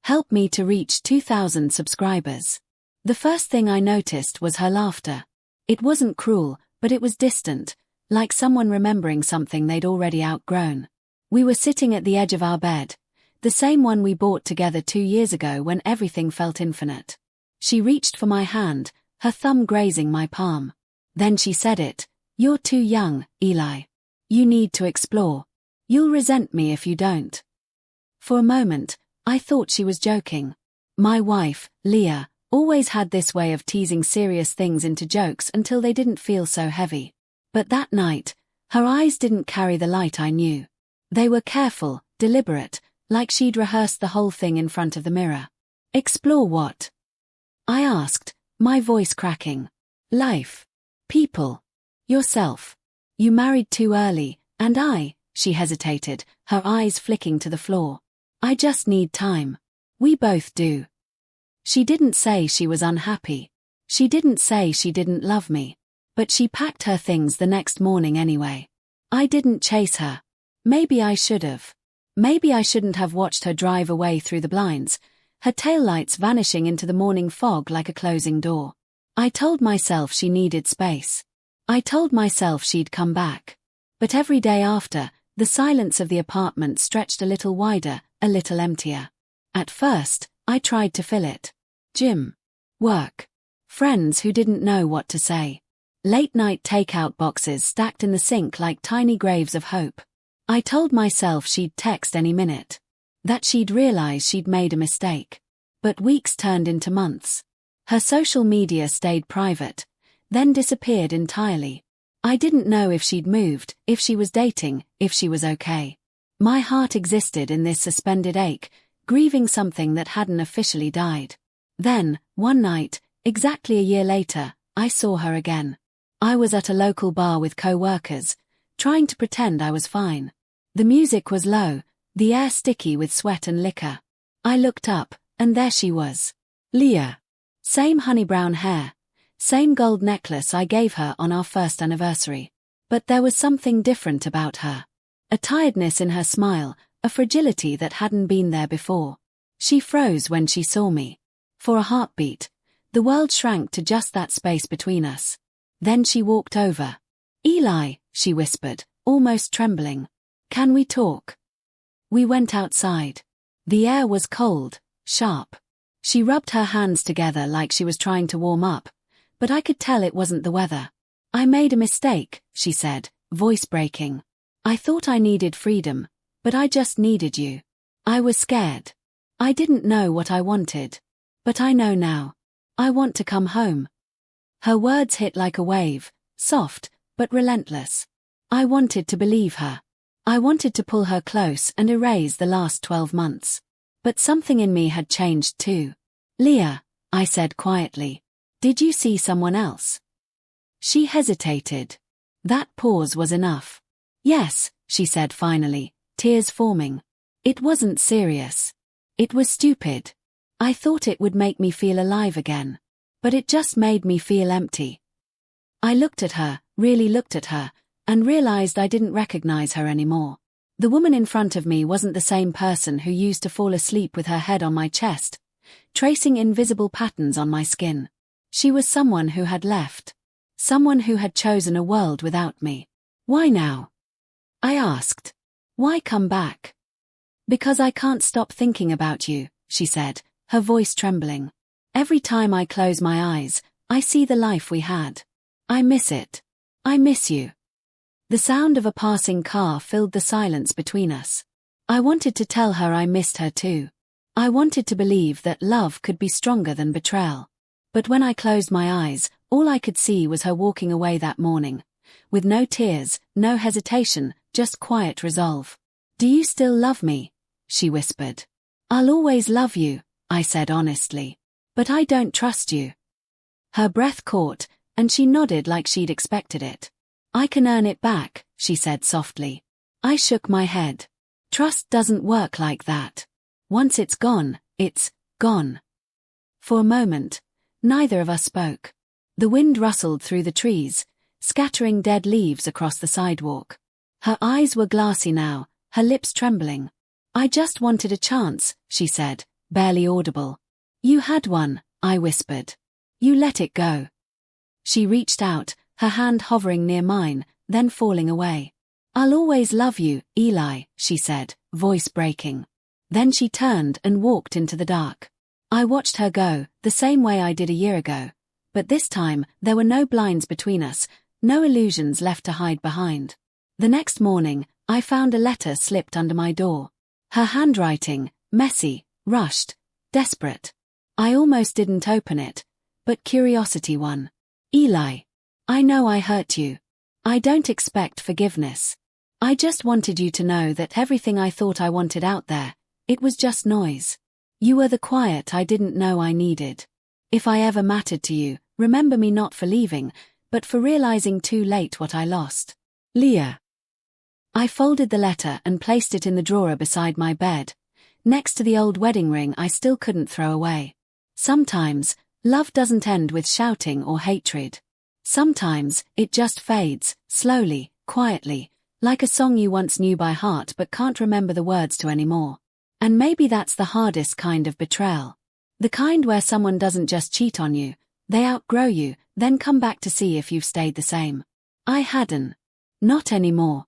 Help me to reach 2,000 subscribers. The first thing I noticed was her laughter. It wasn't cruel, but it was distant, like someone remembering something they'd already outgrown. We were sitting at the edge of our bed, the same one we bought together 2 years ago when everything felt infinite. She reached for my hand, her thumb grazing my palm. Then she said it. "You're too young, Eli. You need to explore. You'll resent me if you don't." For a moment, I thought she was joking. My wife, Leah, always had this way of teasing serious things into jokes until they didn't feel so heavy. But that night, her eyes didn't carry the light I knew. They were careful, deliberate, like she'd rehearsed the whole thing in front of the mirror. "Explore what?" I asked, my voice cracking. "Life. People. Yourself. You married too early, and she hesitated, her eyes flicking to the floor. "I just need time. We both do." She didn't say she was unhappy. She didn't say she didn't love me. But she packed her things the next morning anyway. I didn't chase her. Maybe I should have. Maybe I shouldn't have watched her drive away through the blinds, her taillights vanishing into the morning fog like a closing door. I told myself she needed space. I told myself she'd come back. But every day after, the silence of the apartment stretched a little wider, a little emptier. At first, I tried to fill it. Gym. Work. Friends who didn't know what to say. Late-night takeout boxes stacked in the sink like tiny graves of hope. I told myself she'd text any minute. That she'd realize she'd made a mistake. But weeks turned into months. Her social media stayed private, then disappeared entirely. I didn't know if she'd moved, if she was dating, if she was okay. My heart existed in this suspended ache, grieving something that hadn't officially died. Then, one night, exactly a year later, I saw her again. I was at a local bar with co-workers, trying to pretend I was fine. The music was low, the air sticky with sweat and liquor. I looked up, and there she was. Leah. Same honey-brown hair, same gold necklace I gave her on our first anniversary. But there was something different about her. A tiredness in her smile, a fragility that hadn't been there before. She froze when she saw me. For a heartbeat, the world shrank to just that space between us. Then she walked over. "Eli," she whispered, almost trembling. "Can we talk?" We went outside. The air was cold, sharp. She rubbed her hands together like she was trying to warm up, but I could tell it wasn't the weather. "I made a mistake," she said, voice breaking. "I thought I needed freedom, but I just needed you. I was scared. I didn't know what I wanted. But I know now. I want to come home." Her words hit like a wave, soft, but relentless. I wanted to believe her. I wanted to pull her close and erase the last 12 months. But something in me had changed too. "Leah," I said quietly, "did you see someone else?" She hesitated. That pause was enough. "Yes," she said finally, tears forming. "It wasn't serious. It was stupid. I thought it would make me feel alive again. But it just made me feel empty." I looked at her, really looked at her, and realized I didn't recognize her anymore. The woman in front of me wasn't the same person who used to fall asleep with her head on my chest, tracing invisible patterns on my skin. She was someone who had left. Someone who had chosen a world without me. "Why now?" I asked. "Why come back?" "Because I can't stop thinking about you," she said, her voice trembling. "Every time I close my eyes, I see the life we had. I miss it. I miss you." The sound of a passing car filled the silence between us. I wanted to tell her I missed her too. I wanted to believe that love could be stronger than betrayal. But when I closed my eyes, all I could see was her walking away that morning. With no tears, no hesitation, just quiet resolve. "Do you still love me?" she whispered. "I'll always love you," I said honestly. "But I don't trust you." Her breath caught, and she nodded like she'd expected it. "I can earn it back," she said softly. I shook my head. "Trust doesn't work like that. Once it's gone, it's gone." For a moment, neither of us spoke. The wind rustled through the trees, scattering dead leaves across the sidewalk. Her eyes were glassy now, her lips trembling. "I just wanted a chance," she said, barely audible. You had one, I whispered. You let it go. She reached out, her hand hovering near mine, then falling away. I'll always love you, Eli, she said, voice breaking. Then she turned and walked into the dark. I watched her go, the same way I did a year ago. But this time, there were no blinds between us, no illusions left to hide behind. The next morning, I found a letter slipped under my door. Her handwriting, messy, rushed, desperate. I almost didn't open it, but curiosity won. Eli, I know I hurt you. I don't expect forgiveness. I just wanted you to know that everything I thought I wanted out there, it was just noise. You were the quiet I didn't know I needed. If I ever mattered to you, remember me not for leaving, but for realizing too late what I lost. Leah. I folded the letter and placed it in the drawer beside my bed, next to the old wedding ring I still couldn't throw away. Sometimes, love doesn't end with shouting or hatred. Sometimes, it just fades, slowly, quietly, like a song you once knew by heart but can't remember the words to anymore. And maybe that's the hardest kind of betrayal. The kind where someone doesn't just cheat on you, they outgrow you, then come back to see if you've stayed the same. I hadn't. Not anymore.